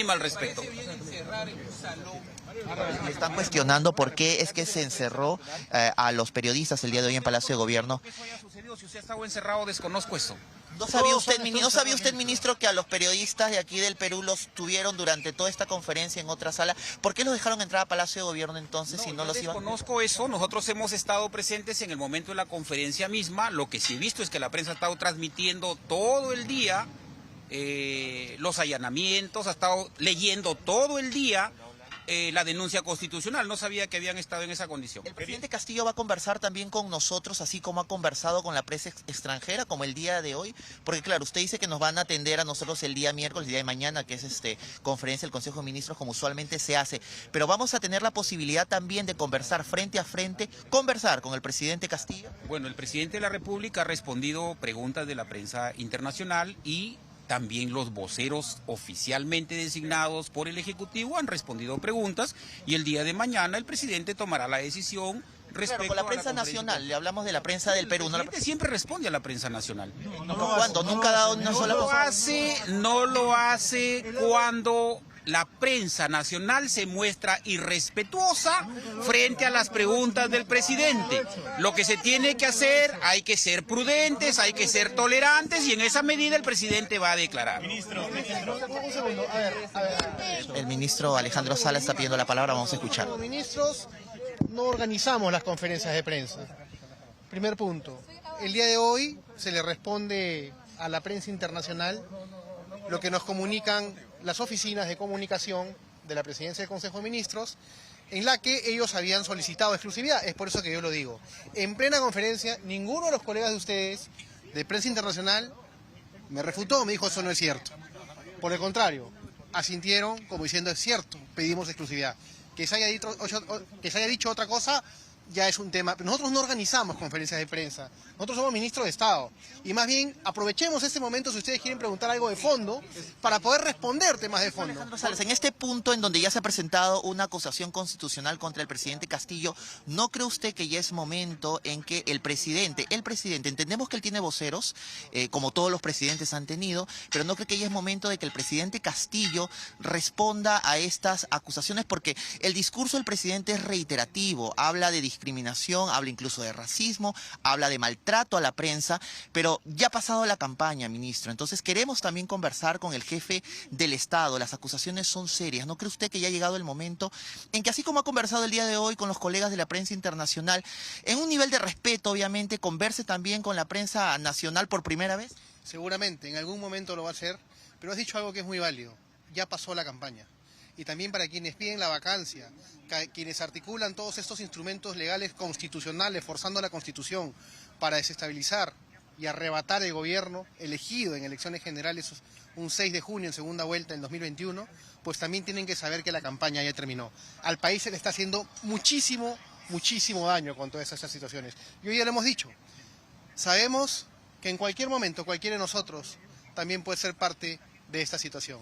mínima al respecto. Me están cuestionando por qué es que se encerró a los periodistas el día de hoy en Palacio de Gobierno. Que eso haya sucedido, si usted ha estado encerrado, desconozco eso. ¿No sabía usted, ministro, que a los periodistas de aquí del Perú los tuvieron durante toda esta conferencia en otra sala? ¿Por qué los dejaron entrar a Palacio de Gobierno entonces si no los iban? Desconozco eso, nosotros hemos estado presentes en el momento de la conferencia misma. Lo que sí he visto es que la prensa ha estado transmitiendo todo el día los allanamientos, ha estado leyendo todo el día la denuncia constitucional. No sabía que habían estado en esa condición. ¿El presidente Castillo va a conversar también con nosotros, así como ha conversado con la prensa extranjera, como el día de hoy? Porque claro, usted dice que nos van a atender a nosotros el día miércoles, el día de mañana, que es conferencia del Consejo de Ministros, como usualmente se hace. Pero vamos a tener la posibilidad también de conversar frente a frente, conversar con el presidente Castillo. Bueno, el presidente de la República ha respondido preguntas de la prensa internacional y también los voceros oficialmente designados por el Ejecutivo han respondido preguntas y el día de mañana el presidente tomará la decisión respecto con la prensa nacional. Le hablamos de la prensa del Perú. El presidente siempre responde a la prensa nacional. ¿Cuándo? Nunca ha dado una sola cosa. No lo hace cuando la prensa nacional se muestra irrespetuosa frente a las preguntas del presidente. Lo que se tiene que hacer, hay que ser prudentes, hay que ser tolerantes y en esa medida el presidente va a declarar. Ministro, Un segundo, a ver. El ministro Alejandro Sala está pidiendo la palabra, vamos a escuchar. Los ministros no organizamos las conferencias de prensa. Primer punto. El día de hoy se le responde a la prensa internacional lo que nos comunican las oficinas de comunicación de la Presidencia del Consejo de Ministros, en la que ellos habían solicitado exclusividad. Es por eso que yo lo digo. En plena conferencia, ninguno de los colegas de ustedes de prensa internacional me refutó, me dijo eso no es cierto. Por el contrario, asintieron como diciendo es cierto, pedimos exclusividad. Que se haya dicho otra cosa ya es un tema. Pero nosotros no organizamos conferencias de prensa. Nosotros somos ministros de Estado. Y más bien aprovechemos este momento si ustedes quieren preguntar algo de fondo para poder responder temas de fondo. Alejandro Salas, en este punto en donde ya se ha presentado una acusación constitucional contra el presidente Castillo, ¿no cree usted que ya es momento en que el presidente, entendemos que él tiene voceros, como todos los presidentes han tenido, pero no cree que ya es momento de que el presidente Castillo responda a estas acusaciones? Porque el discurso del presidente es reiterativo, habla de discriminación, habla incluso de racismo, habla de maltrato a la prensa, pero ya ha pasado la campaña, ministro. Entonces queremos también conversar con el jefe del Estado. Las acusaciones son serias. ¿No cree usted que ya ha llegado el momento en que, así como ha conversado el día de hoy con los colegas de la prensa internacional, en un nivel de respeto, obviamente, converse también con la prensa nacional por primera vez? Seguramente, en algún momento lo va a hacer, pero has dicho algo que es muy válido. Ya pasó la campaña. Y también para quienes piden la vacancia, quienes articulan todos estos instrumentos legales constitucionales, forzando la Constitución para desestabilizar y arrebatar el gobierno elegido en elecciones generales un 6 de junio en segunda vuelta en 2021, pues también tienen que saber que la campaña ya terminó. Al país se le está haciendo muchísimo daño con todas esas situaciones. Y hoy ya lo hemos dicho, sabemos que en cualquier momento cualquiera de nosotros también puede ser parte de esta situación.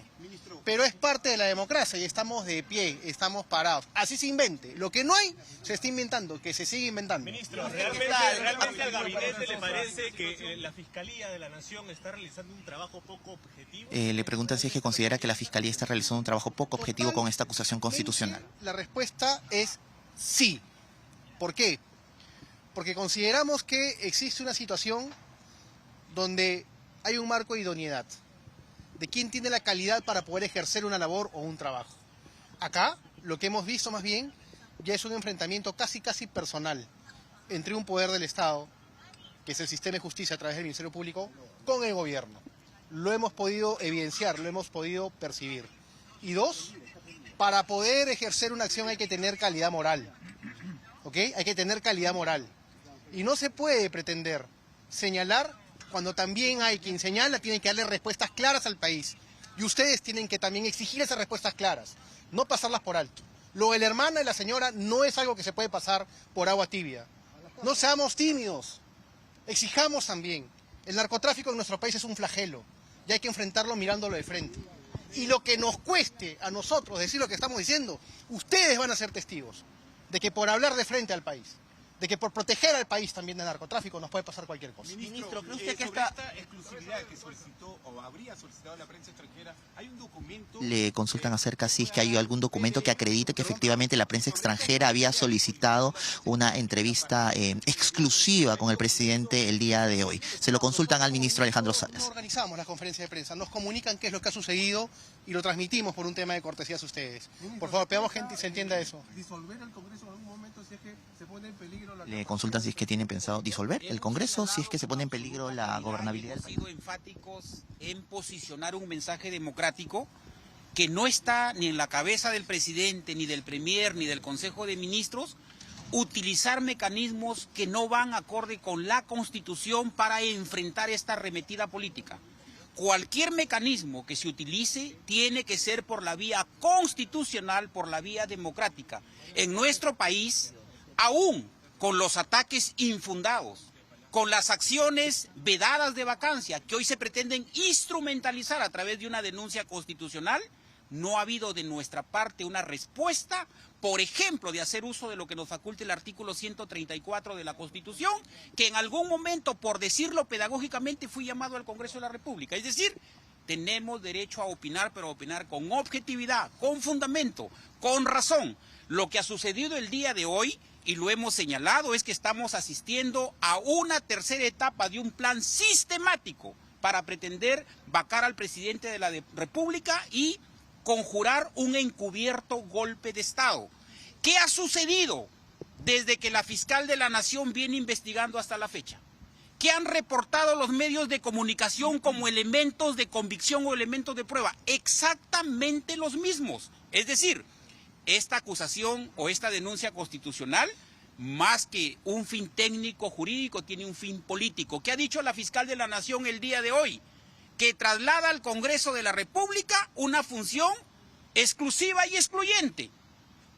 Pero es parte de la democracia y estamos de pie, estamos parados. Así se invente. Lo que no hay, se está inventando, que se sigue inventando. Ministro, ¿realmente al gabinete le parece que la Fiscalía de la Nación está realizando un trabajo poco objetivo? Le preguntan si es que considera que la Fiscalía está realizando un trabajo poco objetivo con esta acusación constitucional. La respuesta es sí. ¿Por qué? Porque consideramos que existe una situación donde hay un marco de idoneidad de quién tiene la calidad para poder ejercer una labor o un trabajo. Acá, lo que hemos visto más bien, ya es un enfrentamiento casi personal entre un poder del Estado, que es el sistema de justicia a través del Ministerio Público, con el gobierno. Lo hemos podido evidenciar, lo hemos podido percibir. Y dos, para poder ejercer una acción hay que tener calidad moral. ¿Ok? Hay que tener calidad moral. Y no se puede pretender señalar cuando también hay quien señala, tiene que darle respuestas claras al país. Y ustedes tienen que también exigir esas respuestas claras, no pasarlas por alto. Lo de la hermana y la señora no es algo que se puede pasar por agua tibia. No seamos tímidos, exijamos también. El narcotráfico en nuestro país es un flagelo y hay que enfrentarlo mirándolo de frente. Y lo que nos cueste a nosotros decir lo que estamos diciendo, ustedes van a ser testigos de que por hablar de frente al país, de que por proteger al país también del narcotráfico nos puede pasar cualquier cosa. Ministro, ¿cree usted que sobre esta... esta exclusividad que solicitó o habría solicitado la prensa extranjera, hay un documento... Le consultan acerca si es que hay algún documento que acredite que efectivamente la prensa extranjera había solicitado una entrevista exclusiva con el presidente el día de hoy. Se lo consultan al ministro Alejandro No Salas. organizamos la conferencia de prensa, nos comunican qué es lo que ha sucedido y lo transmitimos por un tema de cortesía a ustedes. Por favor, pedamos que se entienda eso. ¿Disolver el Congreso en algún momento si es que se pone en peligro la... Le consultan si es que tienen pensado disolver el Congreso, si es que se pone en peligro la gobernabilidad del país. Hemos sido enfáticos en posicionar un mensaje democrático que no está ni en la cabeza del presidente, ni del premier, ni del Consejo de Ministros, utilizar mecanismos que no van acorde con la Constitución para enfrentar esta arremetida política. Cualquier mecanismo que se utilice tiene que ser por la vía constitucional, por la vía democrática. En nuestro país, aún con los ataques infundados, con las acciones vedadas de vacancia que hoy se pretenden instrumentalizar a través de una denuncia constitucional, no ha habido de nuestra parte una respuesta, por ejemplo, de hacer uso de lo que nos faculta el artículo 134 de la Constitución, que en algún momento, por decirlo pedagógicamente, fui llamado al Congreso de la República. Es decir, tenemos derecho a opinar, pero a opinar con objetividad, con fundamento, con razón. Lo que ha sucedido el día de hoy, y lo hemos señalado, es que estamos asistiendo a una tercera etapa de un plan sistemático para pretender vacar al presidente de la República y conjurar un encubierto golpe de Estado. ¿Qué ha sucedido desde que la fiscal de la Nación viene investigando hasta la fecha? ¿Qué han reportado los medios de comunicación como elementos de convicción o elementos de prueba? Exactamente los mismos. Es decir, esta acusación o esta denuncia constitucional, más que un fin técnico jurídico, tiene un fin político. ¿Qué ha dicho la fiscal de la Nación el día de hoy? Que traslada al Congreso de la República una función exclusiva y excluyente.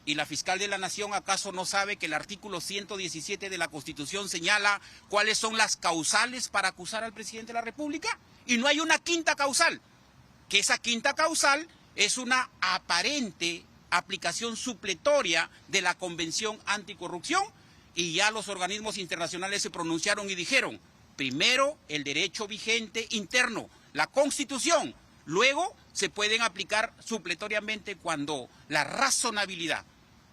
¿Y la fiscal de la Nación acaso no sabe que el artículo 117 de la Constitución señala cuáles son las causales para acusar al presidente de la República? Y no hay una quinta causal, que esa quinta causal es una aparente aplicación supletoria de la Convención Anticorrupción, y ya los organismos internacionales se pronunciaron y dijeron, primero el derecho vigente interno, la Constitución, luego se pueden aplicar supletoriamente cuando la razonabilidad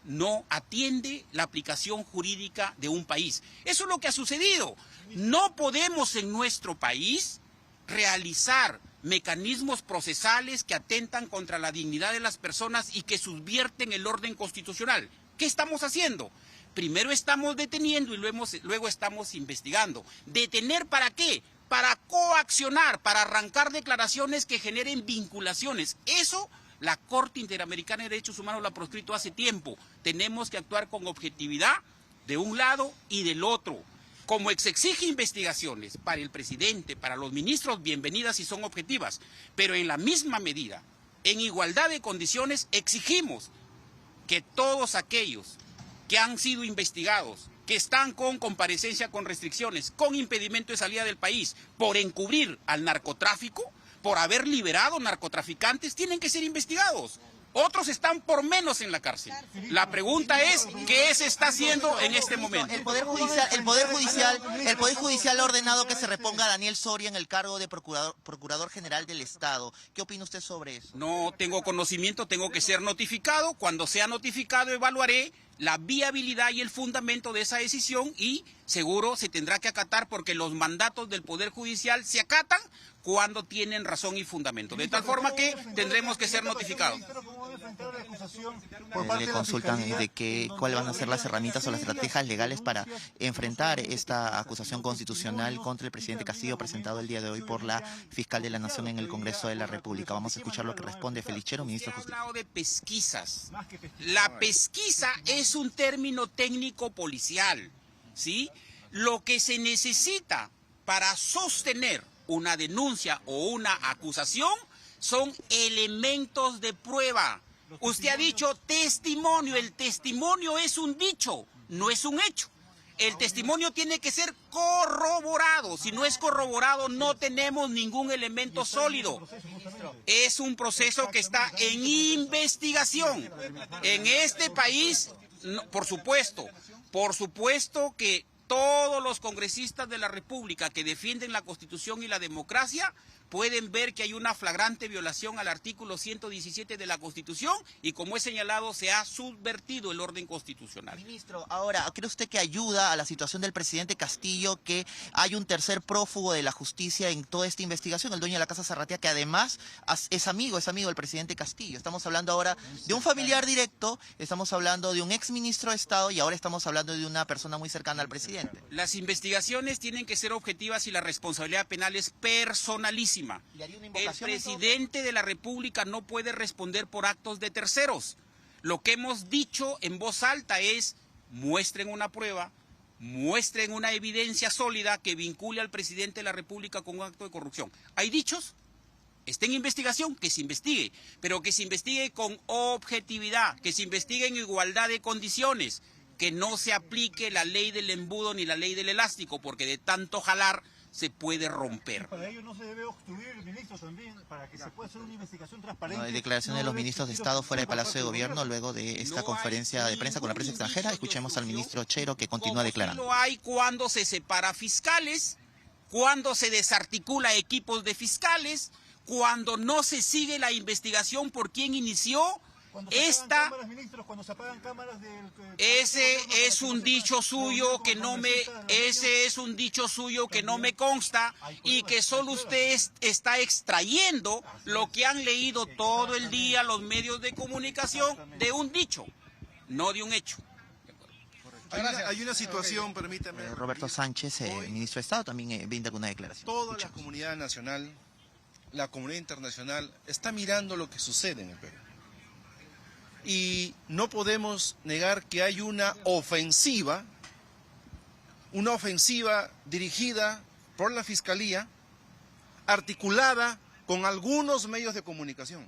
no atiende la aplicación jurídica de un país. Eso es lo que ha sucedido. No podemos en nuestro país realizar mecanismos procesales que atentan contra la dignidad de las personas y que subvierten el orden constitucional. ¿Qué estamos haciendo? Primero estamos deteniendo y luego estamos investigando. ¿Detener para qué? Para coaccionar, para arrancar declaraciones que generen vinculaciones. Eso la Corte Interamericana de Derechos Humanos lo ha proscrito hace tiempo. Tenemos que actuar con objetividad de un lado y del otro. Como se exige investigaciones para el presidente, para los ministros, bienvenidas si son objetivas, pero en la misma medida, en igualdad de condiciones, exigimos que todos aquellos que han sido investigados, que están con comparecencia con restricciones, con impedimento de salida del país, por encubrir al narcotráfico, por haber liberado narcotraficantes, tienen que ser investigados. Otros están por menos en la cárcel. La pregunta es, ¿qué se está haciendo en este momento? El Poder Judicial ha ordenado que se reponga a Daniel Soria en el cargo de Procurador General del Estado. ¿Qué opina usted sobre eso? No tengo conocimiento, tengo que ser notificado. Cuando sea notificado, evaluaré la viabilidad y el fundamento de esa decisión y seguro se tendrá que acatar porque los mandatos del Poder Judicial se acatan cuando tienen razón y fundamento. De tal forma que tendremos que ser notificados. Le consultan de cuáles van a ser las herramientas o las estrategias legales para enfrentar esta acusación constitucional contra el presidente Castillo presentado el día de hoy por la fiscal de la Nación en el Congreso de la República. Vamos a escuchar lo que responde Félix Chero, ministro de Justicia. Se ha hablado de pesquisas. La pesquisa es un término técnico policial, ¿sí? Lo que se necesita para sostener una denuncia o una acusación son elementos de prueba. Usted ha dicho testimonio. El testimonio es un dicho, no es un hecho. El testimonio tiene que ser corroborado. Si no es corroborado, no tenemos ningún elemento sólido. Es un proceso que está en investigación. En este país, por supuesto, Por supuesto que todos los congresistas de la República que defienden la Constitución y la democracia pueden ver que hay una flagrante violación al artículo 117 de la Constitución y, como he señalado, se ha subvertido el orden constitucional. Ministro, ahora, ¿cree usted que ayuda a la situación del presidente Castillo que hay un tercer prófugo de la justicia en toda esta investigación, el dueño de la Casa Zarratea, que además es amigo del presidente Castillo? Estamos hablando ahora de un familiar directo, estamos hablando de un ex ministro de Estado y ahora estamos hablando de una persona muy cercana al presidente. Las investigaciones tienen que ser objetivas y la responsabilidad penal es personalísima. El presidente de la República no puede responder por actos de terceros. Lo que hemos dicho en voz alta es: muestren una prueba, muestren una evidencia sólida que vincule al presidente de la República con un acto de corrupción. ¿Hay dichos? Está en investigación, que se investigue, pero que se investigue con objetividad, que se investigue en igualdad de condiciones, que no se aplique la ley del embudo ni la ley del elástico, porque de tanto jalar se puede romper. Para ello no se debe obstruir, ministro, también, para que se pueda hacer una investigación transparente. No, hay declaraciones de los ministros de Estado fuera del Palacio de Gobierno luego de esta conferencia de prensa con la prensa extranjera. Escuchemos al ministro Chero, que continúa declarando. Lo hay cuando se separa fiscales, cuando se desarticula equipos de fiscales, cuando no se sigue la investigación por quien inició esta. Cuando se apagan cámaras Ese es un dicho suyo que no me consta y que solo usted está extrayendo lo que han leído todo el día los medios de comunicación de un dicho, no de un hecho. Hay una situación, permítame. Roberto Sánchez, ministro de Estado, también brinda con una declaración. Toda la comunidad nacional, la comunidad internacional, está mirando lo que sucede en el Perú. Y no podemos negar que hay una ofensiva dirigida por la Fiscalía, articulada con algunos medios de comunicación.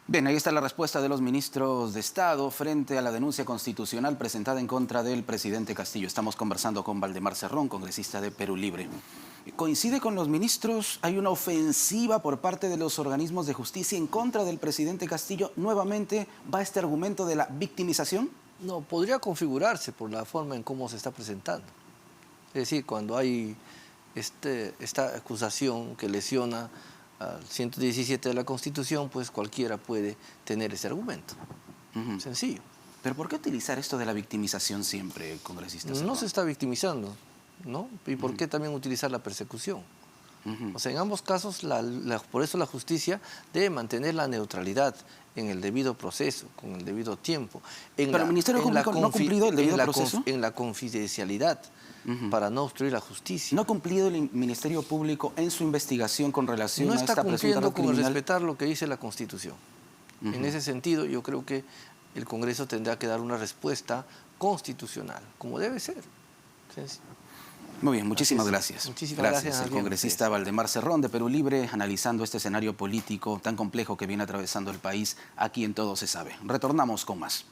Bien, ahí está la respuesta de los ministros de Estado frente a la denuncia constitucional presentada en contra del presidente Castillo. Estamos conversando con Valdemar Cerrón, congresista de Perú Libre. ¿Coincide con los ministros? ¿Hay una ofensiva por parte de los organismos de justicia en contra del presidente Castillo? ¿Nuevamente va este argumento de la victimización? No, podría configurarse por la forma en cómo se está presentando. Es decir, cuando hay esta acusación que lesiona al 117 de la Constitución, pues cualquiera puede tener ese argumento. Sencillo. ¿Pero por qué utilizar esto de la victimización siempre, congresista? No se está victimizando, ¿no? ¿Y por qué también utilizar la persecución? O sea, en ambos casos, por eso la justicia debe mantener la neutralidad en el debido proceso, con el debido tiempo. ¿Pero el Ministerio Público no ha cumplido el debido proceso? En la confidencialidad, para no obstruir la justicia. ¿No ha cumplido el Ministerio Público en su investigación con relación a esta presunta red criminal? No está cumpliendo con respetar lo que dice la Constitución. En ese sentido, yo creo que el Congreso tendrá que dar una respuesta constitucional, como debe ser. Muy bien, muchísimas gracias. Muchísimas gracias. El congresista Valdemar Cerrón de Perú Libre, analizando este escenario político tan complejo que viene atravesando el país aquí en Todo se sabe. Retornamos con más.